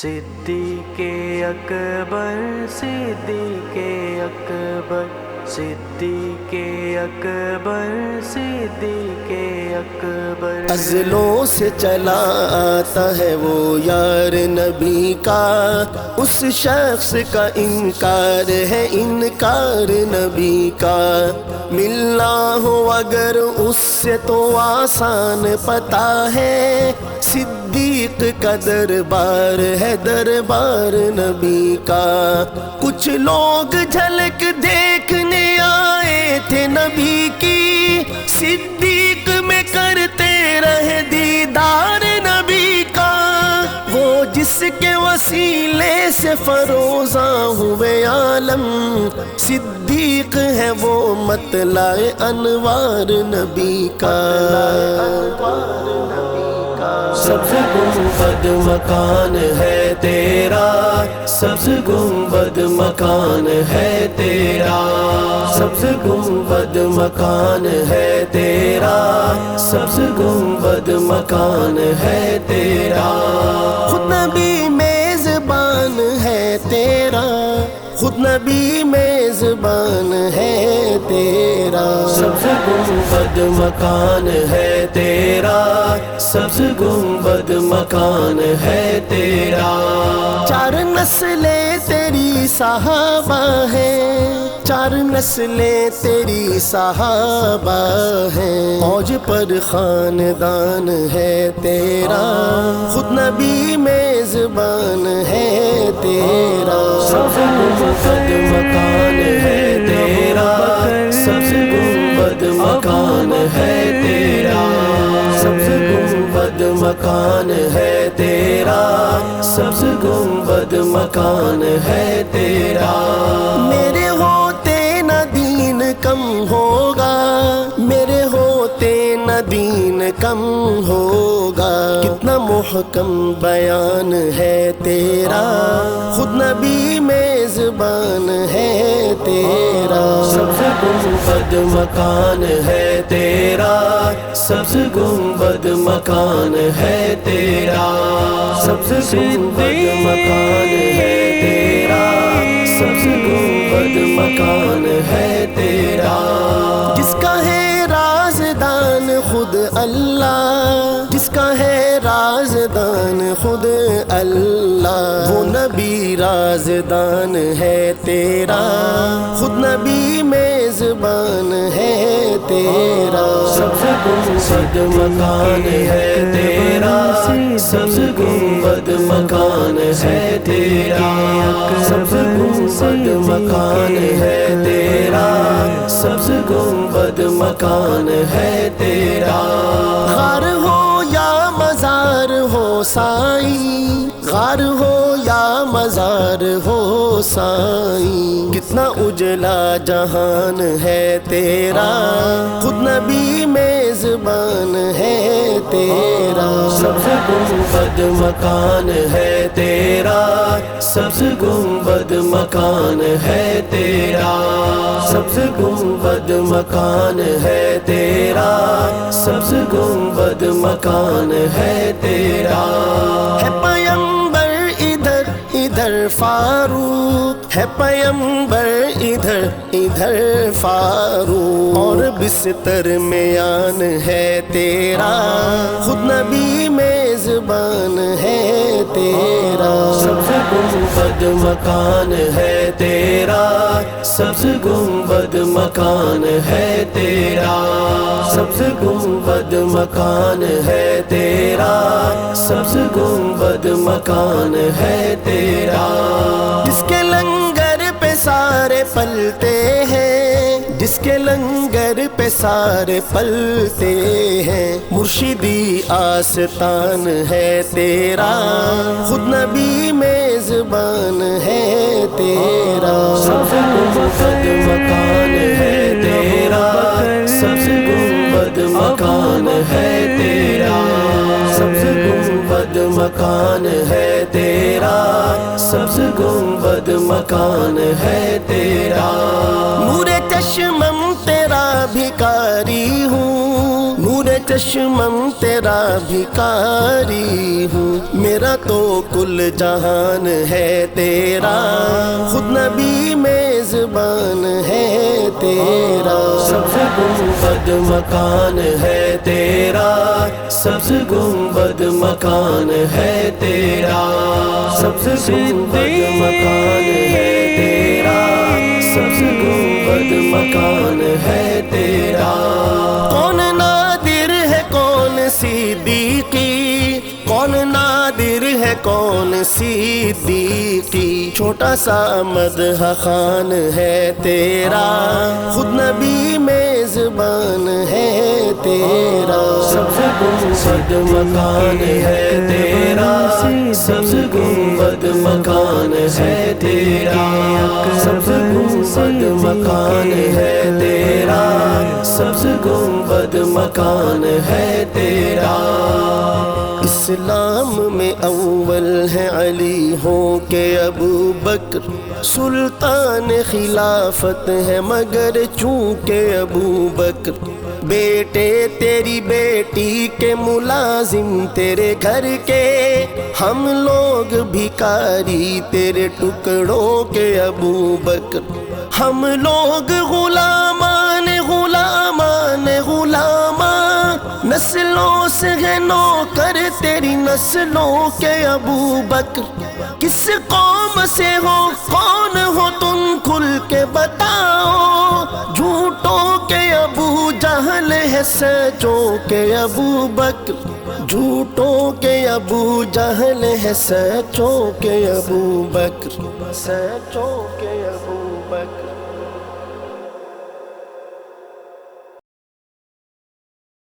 सिद्दीक़े अकबर सिद्दीक़े अकबर सिद्दीक़े अकबर सिद्दीक़े अकबर। अज़लों से चला आता है वो यार नबी का, उस शख्स का इनकार है इनकार नबी का। मिलना हो अगर उससे तो आसान पता है, सिद्दीक का दरबार है दरबार नबी का। कुछ लोग झलक देखने आए थे नबी की, सिद्दीक में करते रहे दीदार नबी का। वो जिसके वसीले से फरोज़ा हुए आलम, सिद्दीक है वो मतलाए अनवार नबी का। सब्ज़ गुंबद मकान है तेरा, सब्ज़ गुंबद मकान है तेरा, सब्ज़ गुंबद मकान है तेरा, सब्ज़ गुंबद मकान है तेरा। खुद नबी मेज़बान है तेरा, खुद नबी मेज़बान है तेरा। सब्ज़ गुंबद मकान है तेरा, सब्ज़ गुंबद मकान है तेरा। चार नस्लें तेरी सहाबा है, चार नस्लें तेरी सहाबा हैं। औज पर खानदान है तेरा, खुद नबी मेज़बान है तेरा। सब्ज़ गुंबद मकान है तेरा, सब्ज़ गुंबद मकान है तेरा, सब्ज़ गुंबद मकान है तेरा, सब्ज़ गुंबद मकान है तेरा। मेरे होते न दीन कम होगा, मेरे होते न दीन कम होगा। कितना मुहकम बयान है तेरा, खुद नबी मेज़बान है तेरा। सब्ज़ गुंबद मकान है तेरा, सब्ज़ गुंबद मकान है तेरा, सब्ज़ गुंबद मकान है तेरा, सब्ज़ गुंबद मकान है तेरा। जिसका है राज़दान खुद अल्लाह, जिसका है राज़दान खुद अल्लाह, वो नबी राज़दान है तेरा, खुद नबी मेज़बान है तेरा। सब्ज़ गुंबद मकान है तेरा, सब्ज़ गुंबद मकान है तेरा, सब्ज़ गुंबद मकान है तेरा, सब्ज़ गुंबद मकान है तेरा। गार हो या मज़ार हो साईं, गार हो या मज़ार हो साईं, कितना उजला जहान है तेरा, खुद नबी मेज़बान है तेरा। सब्ज़ गुंबद मकान है तेरा, सब्ज़ गुंबद मकान है तेरा, सब्ज़ गुंबद मकान है तेरा, सब्ज़ गुंबद मकान है तेरा। है पैगंबर इधर इधर फारूक, है पैगंबर इधर इधर फारूक, और बिस्तर में आन है तेरा, खुद नबी मेज़बान है तेरा। सब्ज़ गुंबद मकान है तेरा, सब्ज़ गुंबद मकान है तेरा, सब्ज़ गुंबद मकान है तेरा, सब्ज़ गुंबद मकान है तेरा। जिसके लंगर पे सारे पलते हैं, जिसके लंगर पे सारे पलते हैं, मुर्शिदी आस्तान है तेरा, खुद नबी मेज़बान है तेरा। सब्ज़ गुंबद मकान है तेरा, सब्ज़ गुंबद मकान है तेरा, सब्ज़ गुंबद मकान है तेरा, सब्ज़ गुंबद मकान है तेरा। नूरे चश्मम तेरा भिखारी हूँ, नूरे چشمم تیرا بھکاری ہوں، میرا تو کل جہان ہے تیرا، خود نبی میزبان ہے تیرا، سبز گنبد مکان ہے تیرا، سبز گنبد مکان ہے تیرا، سبز گنبد مکان ہے تیرا، سبز گنبد مکان ہے تیرا۔ کون نادر ہے کون صدیقی، کون نادر ہے کون صدیقی، چھوٹا سا مدح خوان ہے تیرا، خود نبی میزبان ہے تیرا، سبز گنبد مکان ہے تیرا، سبز گنبد مکان ہے تیرا، سبز گنبد مکان ہے تیرا، سبز گنبد مکان ہے تیرا۔ اسلام میں اول ہے علی ہو کہ ابو بکر، سلطان خلافت ہے مگر چونکہ ابو بکر، بیٹے تیری بیٹی کے ملازم تیرے گھر کے، ہم لوگ بھکاری تیرے ٹکڑوں کے ابو بکر، ہم لوگ غلامان غلامان غلامان، نسلوں سے ہے نوکر تیری نسلوں کے ابو بکر، کس قوم سے ہو کون ہو تم کھل کے بتاؤ، جھوٹوں کے ابو جہل ہے سچوں کے ابو بکر، جھوٹوں کے ابو جہل ہے سچوں کے ابو بکر، سچوں کے